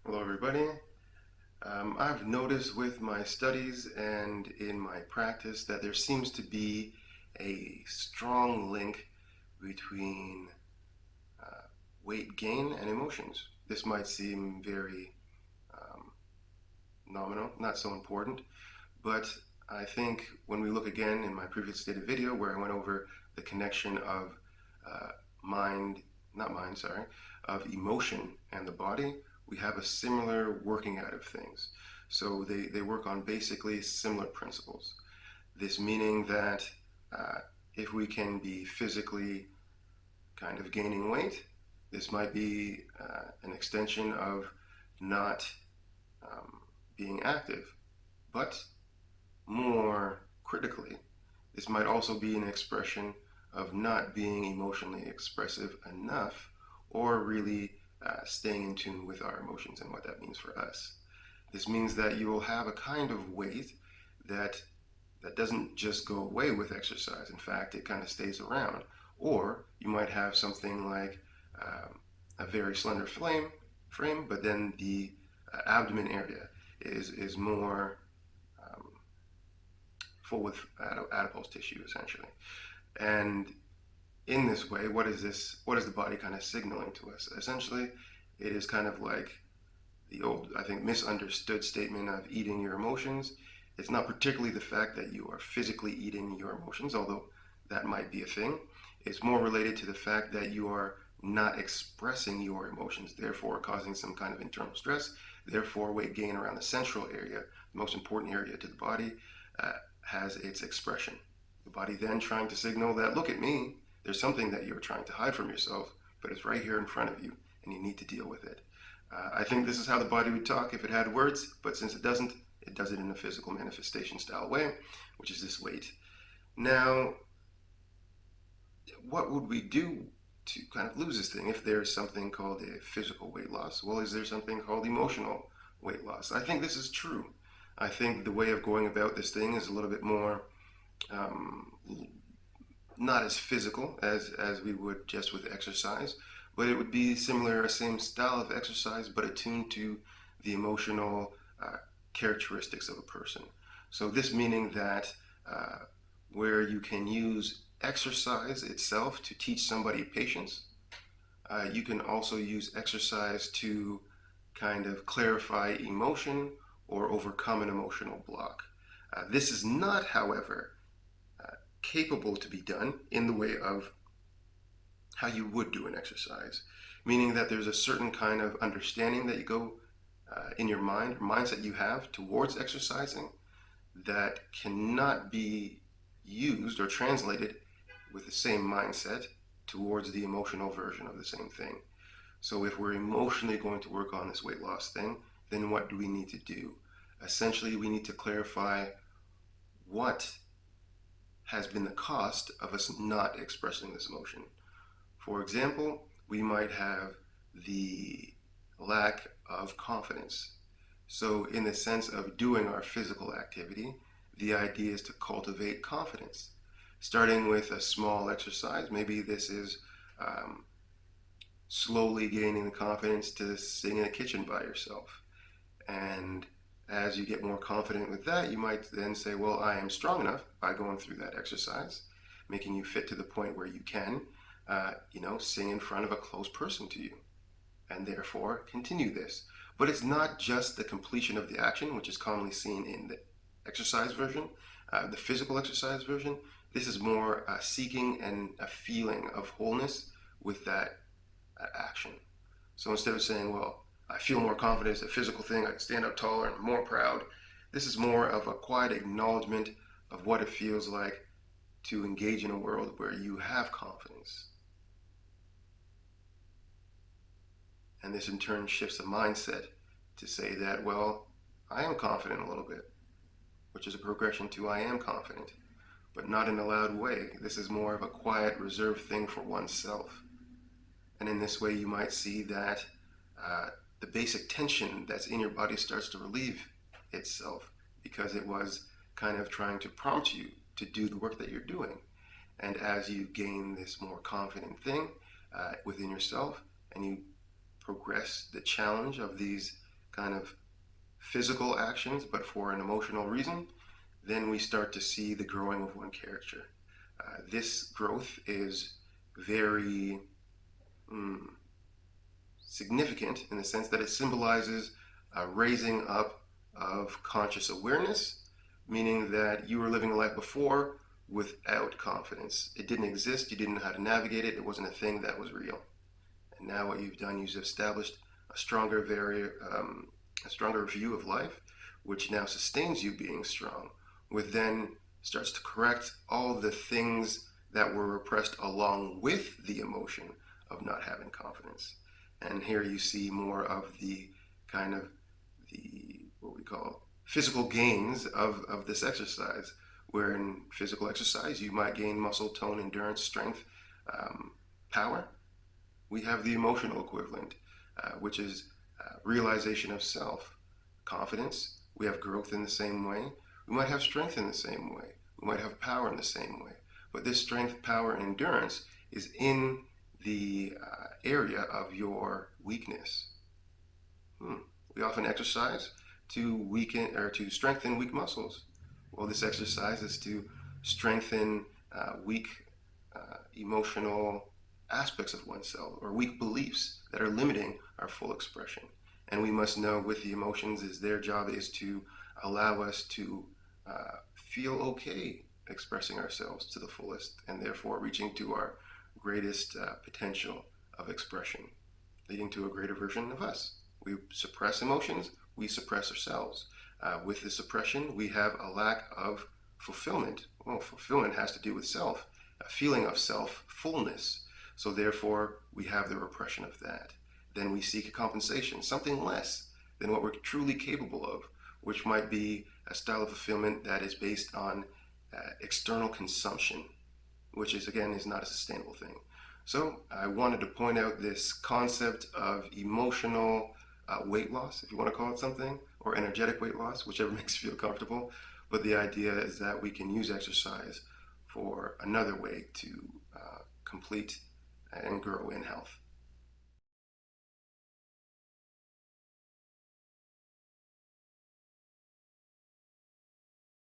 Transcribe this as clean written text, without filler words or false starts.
Hello, everybody. I've noticed with my studies and in my practice that there seems to be a strong link between uh, weight gain and emotions. This might seem very um, nominal, not so important, but I think when we look again in my previous stated video where I went over the connection of uh, mind, not mind, sorry, of emotion and the body, we have a similar working out of things. So they work on basically similar principles. This meaning that uh, if we can be physically kind of gaining weight, this might be an extension of not um, being active. But more critically, this might also be an expression of not being emotionally expressive enough or really staying in tune with our emotions and what that means for us. This means that you will have a kind of weight that doesn't just go away with exercise. In fact, it kind of stays around. Or you might have something like a very slender frame, but then the abdomen area is more um, full with adipose tissue, essentially. And in this way, what is this? What is the body kind of signaling to us? Essentially, it is kind of like the old, I think, misunderstood statement of eating your emotions. It's not particularly the fact that you are physically eating your emotions, although that might be a thing. It's more related to the fact that you are not expressing your emotions, therefore causing some kind of internal stress, therefore weight gain around the central area, the most important area to the body, uh, has its expression. The body then trying to signal that, look at me, there's something that you're trying to hide from yourself, but it's right here in front of you, and you need to deal with it. I think this is how the body would talk if it had words, but since it doesn't, it does it in a physical manifestation style way, which is this weight. Now, what would we do to kind of lose this thing if there's something called a physical weight loss? Well, is there something called emotional weight loss? I think this is true. I think the way of going about this thing is a little bit more um, not as physical as we would just with exercise, but it would be similar, same style of exercise, but attuned to the emotional characteristics of a person. So this meaning that uh, where you can use exercise itself to teach somebody patience, you can also use exercise to kind of clarify emotion or overcome an emotional block. This is not, however, capable to be done in the way of how you would do an exercise, meaning that there's a certain kind of understanding that you go in your mind, or mindset you have towards exercising that cannot be used or translated with the same mindset towards the emotional version of the same thing. So if we're emotionally going to work on this weight loss thing, then what do we need to do? Essentially, we need to clarify what has been the cost of us not expressing this emotion. For example, we might have the lack of confidence. So, in the sense of doing our physical activity, the idea is to cultivate confidence. Starting with a small exercise, maybe this is um, slowly gaining the confidence to sing in a kitchen by yourself. And as you get more confident with that, you might then say, well, I am strong enough by going through that exercise, making you fit to the point where you can, sing in front of a close person to you, and therefore continue this. But it's not just the completion of the action, which is commonly seen in the exercise version, the physical exercise version. This is more seeking and a feeling of wholeness with that action. So instead of saying, well, I feel more confident, it's a physical thing, I can stand up taller and more proud, this is more of a quiet acknowledgement of what it feels like to engage in a world where you have confidence. And this in turn shifts the mindset to say that, well, I am confident a little bit, which is a progression to I am confident, but not in a loud way. This is more of a quiet, reserved thing for oneself. And in this way, you might see that the basic tension that's in your body starts to relieve itself because it was kind of trying to prompt you to do the work that you're doing. And as you gain this more confident thing within yourself and you progress the challenge of these kind of physical actions, but for an emotional reason, then we start to see the growing of one character. This growth is very mm, significant in the sense that it symbolizes a raising up of conscious awareness, meaning that you were living a life before without confidence. It didn't exist, you didn't know how to navigate it, it wasn't a thing that was real. And now what you've done, you've established a stronger, a stronger view of life, which now sustains you being strong, which then starts to correct all the things that were repressed along with the emotion of not having confidence. And here you see more of the kind of what we call physical gains of this exercise, where in physical exercise you might gain muscle tone, endurance, strength, power. We have the emotional equivalent, which is realization of self, confidence. We have growth in the same way. We might have strength in the same way. We might have power in the same way. But this strength, power, and endurance is in the area of your weakness. We often exercise to weaken or to strengthen weak muscles. Well, this exercise is to strengthen weak emotional aspects of oneself or weak beliefs that are limiting our full expression. And we must know with the emotions is their job is to allow us to feel okay expressing ourselves to the fullest and therefore reaching to our greatest potential of expression, leading to a greater version of us. We suppress emotions, we suppress ourselves. With the suppression, we have a lack of fulfillment. Well, fulfillment has to do with self, a feeling of self fullness. So therefore, we have the repression of that. Then we seek a compensation, something less than what we're truly capable of, which might be a style of fulfillment that is based on external consumption, which is, again, is not a sustainable thing. So I wanted to point out this concept of emotional weight loss, if you want to call it something, or energetic weight loss, whichever makes you feel comfortable. But the idea is that we can use exercise for another way to complete and grow in health.